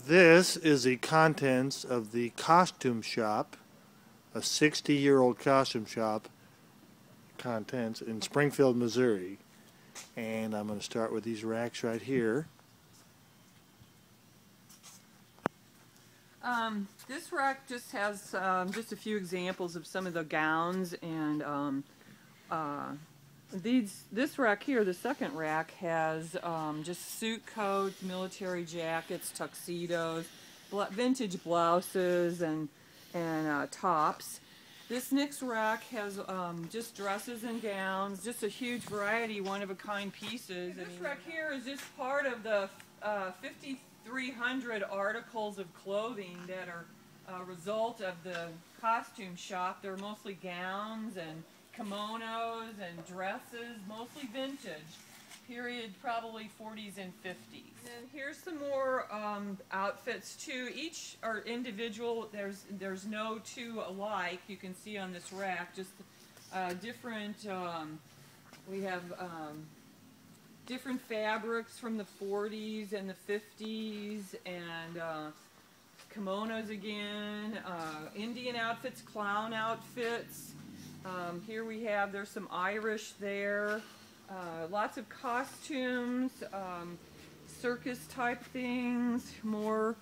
This is the contents of the costume shop, a 60-year-old costume shop, contents in Springfield, Missouri. And I'm going to start with these racks right here. This rack just has just a few examples of some of the gowns, and this rack here, the second rack, has just suit coats, military jackets, tuxedos, vintage blouses, and tops. This next rack has just dresses and gowns, just a huge variety, one-of-a-kind pieces. And this rack here is just part of the 5,300 articles of clothing that are a result of the costume shop. They're mostly gowns and kimonos and dresses, mostly vintage, period probably 40s and 50s. And here's some more outfits too. Each are individual. There's no two alike. You can see on this rack just different. We have different fabrics from the 40s and the 50s, and kimonos again, Indian outfits, clown outfits. Here we have, there's some Irish there, lots of costumes, circus type things, more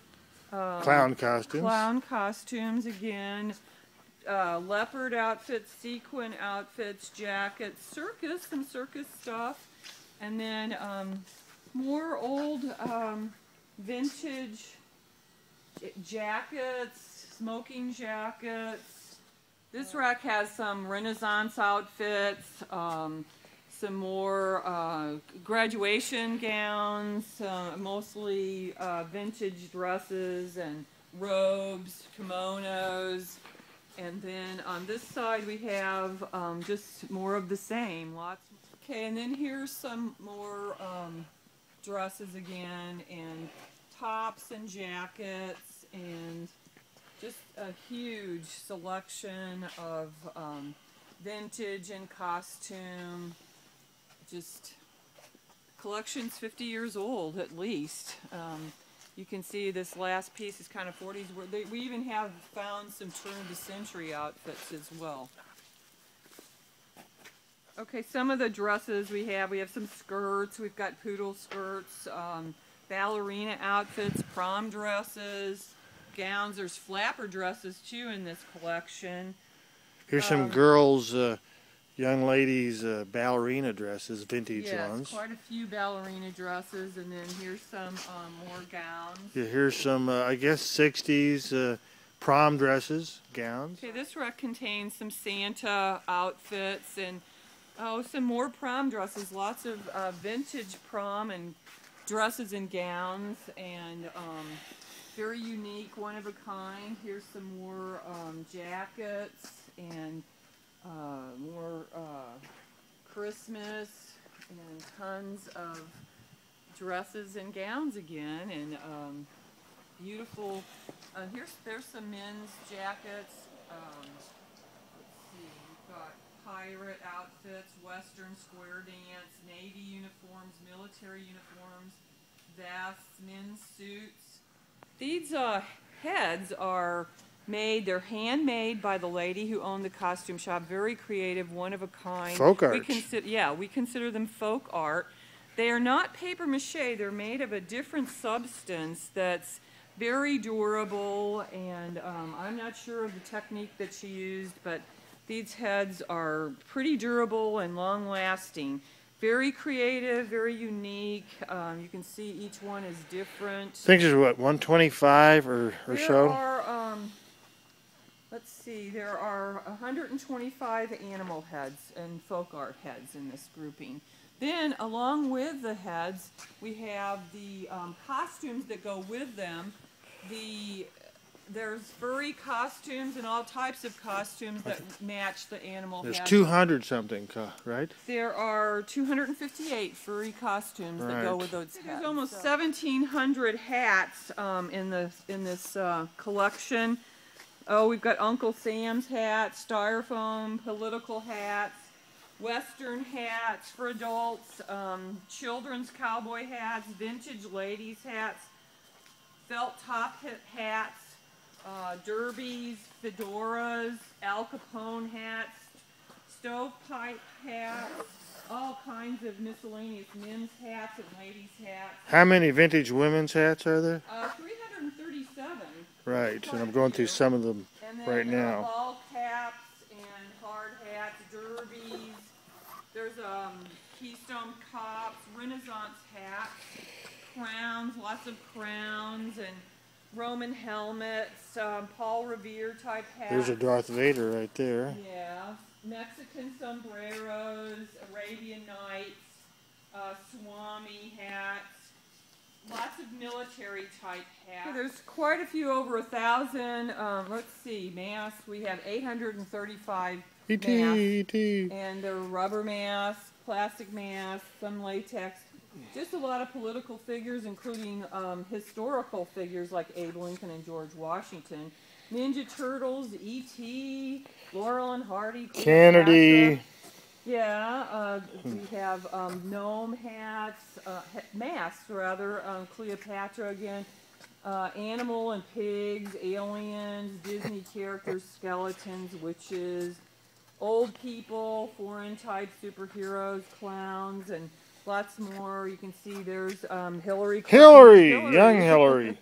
Clown costumes. Clown costumes again, leopard outfits, sequin outfits, jackets, some circus stuff, and then more old vintage jackets, smoking jackets. This rack has some Renaissance outfits, some more graduation gowns, mostly vintage dresses and robes, kimonos. And then on this side we have just more of the same. Lots. Okay, and then here's some more dresses again, and tops and jackets, and just a huge selection of vintage and costume. Just collection's 50 years old at least. You can see this last piece is kind of 40s. We even have found some turn of the century outfits as well. Okay, some of the dresses we have some skirts. We've got poodle skirts, ballerina outfits, prom dresses, gowns. There's flapper dresses too in this collection. Here's some girls, young ladies' ballerina dresses, vintage ones. Yes, quite a few ballerina dresses, and then here's some more gowns. Yeah, here's some, I guess, 60s prom dresses, gowns. Okay, this rack contains some Santa outfits and some more prom dresses. Lots of vintage prom and dresses and gowns, and very unique, one of a kind. Here's some more jackets and more Christmas, and tons of dresses and gowns again, and beautiful. There's some men's jackets. Let's see, we've got pirate outfits, Western square dance, Navy uniforms, military uniforms, vests, men's suits. These heads are made, they're handmade by the lady who owned the costume shop. Very creative, one of a kind. Folk art. We consider them folk art. They are not paper mache, they're made of a different substance that's very durable, and I'm not sure of the technique that she used, but these heads are pretty durable and long-lasting. Very creative, very unique. You can see each one is different. I think there's what, 125 or so? There are, let's see, there are 125 animal heads and folk art heads in this grouping. Then, along with the heads, we have the costumes that go with them. There's furry costumes and all types of costumes that match the animal head. There's 200 something, right? There are 258 furry costumes that go with those heads. There's almost 1,700 hats in this collection. Oh, we've got Uncle Sam's hats, styrofoam, political hats, Western hats for adults, children's cowboy hats, vintage ladies hats, felt top hats, derbies, fedoras, Al Capone hats, stovepipe hats, all kinds of miscellaneous men's hats and ladies' hats. How many vintage women's hats are there? 337. Right, and I'm going through some of them and then, right now. Ball caps and hard hats, derbies. There's Keystone cops, Renaissance hats, crowns, lots of crowns, and Roman helmets, Paul Revere type hats. There's a Darth Vader right there. Yeah, Mexican sombreros, Arabian Nights, Swami hats, lots of military type hats. There's quite a few, over 1,000. Let's see, masks. We have 835 masks. And there are rubber masks, plastic masks, some latex. Just a lot of political figures, including historical figures like Abe Lincoln and George Washington. Ninja Turtles, E.T., Laurel and Hardy, Kennedy. Yeah, we have gnome hats, masks rather, Cleopatra again, animal and pigs, aliens, Disney characters, skeletons, witches, old people, foreign type superheroes, clowns, and lots more. You can see there's Hillary. Young Hillary.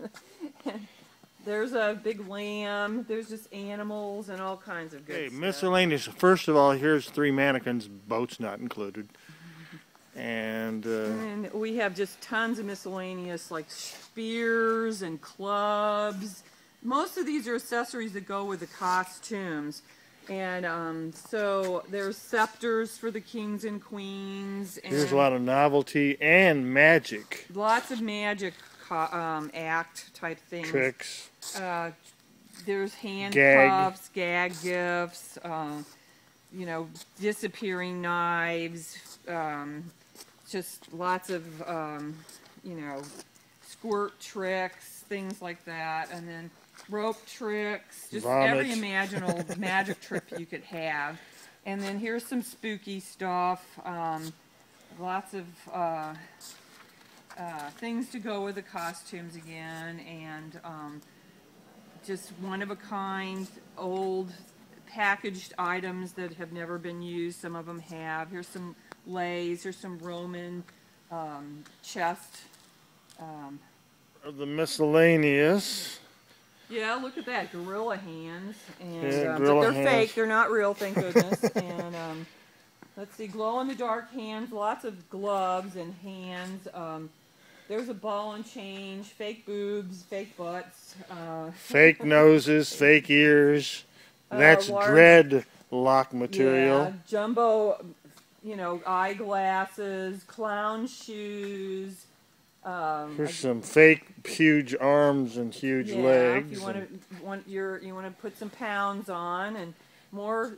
There's a big lamb. There's just animals and all kinds of good stuff. Miscellaneous. First of all, here's 3 mannequins, boats not included. And we have just tons of miscellaneous, like spears and clubs. Most of these are accessories that go with the costumes. And so there's scepters for the kings and queens. And here's a lot of novelty and magic. Lots of magic act type things. Tricks. There's handcuffs, gag gifts, you know, disappearing knives, just lots of, you know, squirt tricks, things like that. And then rope tricks, just every imaginable magic trick you could have. And then here's some spooky stuff, lots of things to go with the costumes again, and just one-of-a-kind old packaged items that have never been used. Some of them have. Here's some leis, here's some Roman chest. The miscellaneous. Yeah, look at that, gorilla hands, and yeah, but they're fake. They're not real, thank goodness. And let's see, glow-in-the-dark hands, lots of gloves and hands. There's a ball and change, fake boobs, fake butts, fake noses, fake ears. That's dreadlock material. Yeah, jumbo, you know, eyeglasses, clown shoes. Here's some fake huge arms and huge legs. If you want to put some pounds on, and more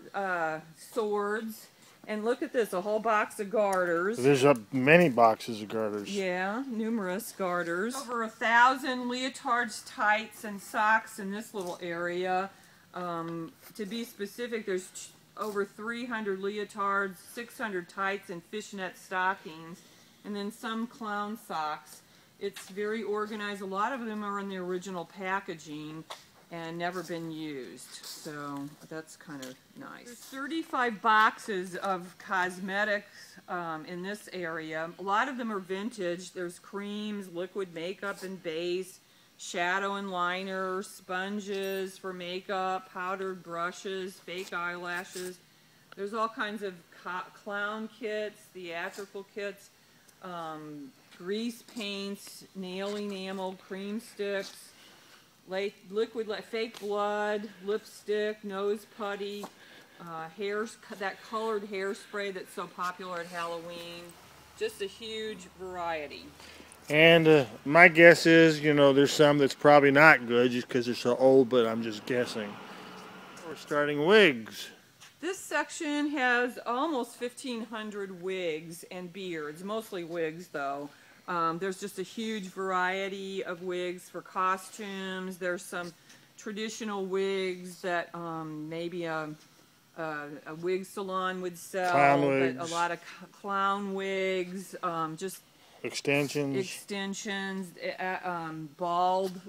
swords. And look at this, a whole box of garters. There's many boxes of garters. Yeah, numerous garters. Over 1,000 leotards, tights, and socks in this little area. To be specific, there's over 300 leotards, 600 tights, and fishnet stockings, and then some clown socks. It's very organized. A lot of them are in the original packaging and never been used, so that's kind of nice. There's 35 boxes of cosmetics in this area. A lot of them are vintage. There's creams, liquid makeup and base, shadow and liner, sponges for makeup, powdered brushes, fake eyelashes. There's all kinds of clown kits, theatrical kits, grease paints, nail enamel, cream sticks, liquid, fake blood, lipstick, nose putty, that colored hairspray that's so popular at Halloween. Just a huge variety. And my guess is, you know, there's some that's probably not good just because they're so old, but I'm just guessing. We're starting wigs. This section has almost 1,500 wigs and beards, mostly wigs though. There's just a huge variety of wigs for costumes. There's some traditional wigs that maybe a wig salon would sell, clown wigs. But a lot of clown wigs. Just extensions, bald,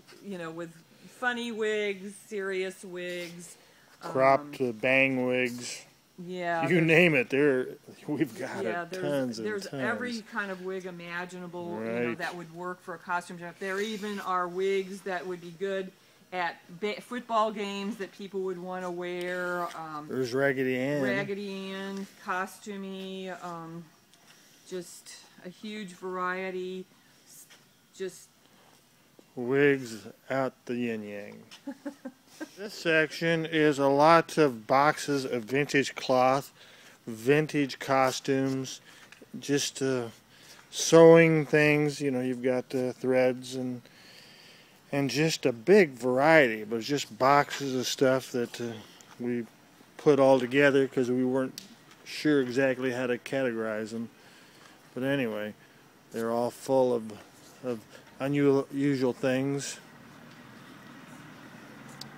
with funny wigs, serious wigs. cropped bang wigs. Yeah, you name it. We've got tons and there's tons. every kind of wig imaginable, Right. that would work for a costume shop. There even are wigs that would be good at football games that people would want to wear. There's Raggedy Ann. Raggedy Ann, costumey, just a huge variety. Just wigs out the yin-yang. This section is a lot of boxes of vintage cloth, vintage costumes, just sewing things. You've got threads and just a big variety, but it's just boxes of stuff that we put all together because we weren't sure exactly how to categorize them. But anyway, they're all full of unusual things.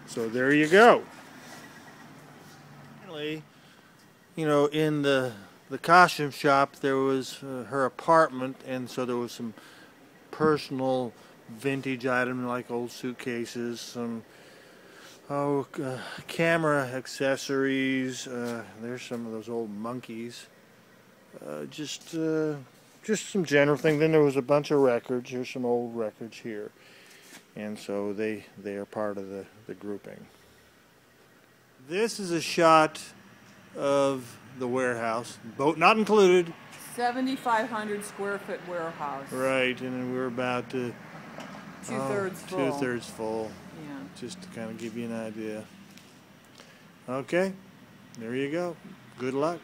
So there you go. Finally, in the costume shop there was her apartment, and so there was some personal vintage items like old suitcases, some camera accessories. There's some of those old monkeys. Just some general thing. Then there was a bunch of records. Here's some old records here. And so they are part of the grouping. This is a shot of the warehouse, boat not included. 7,500 square foot warehouse. Right, and we're about Two-thirds full. Two-thirds full. Yeah. Just to kind of give you an idea. Okay, there you go. Good luck.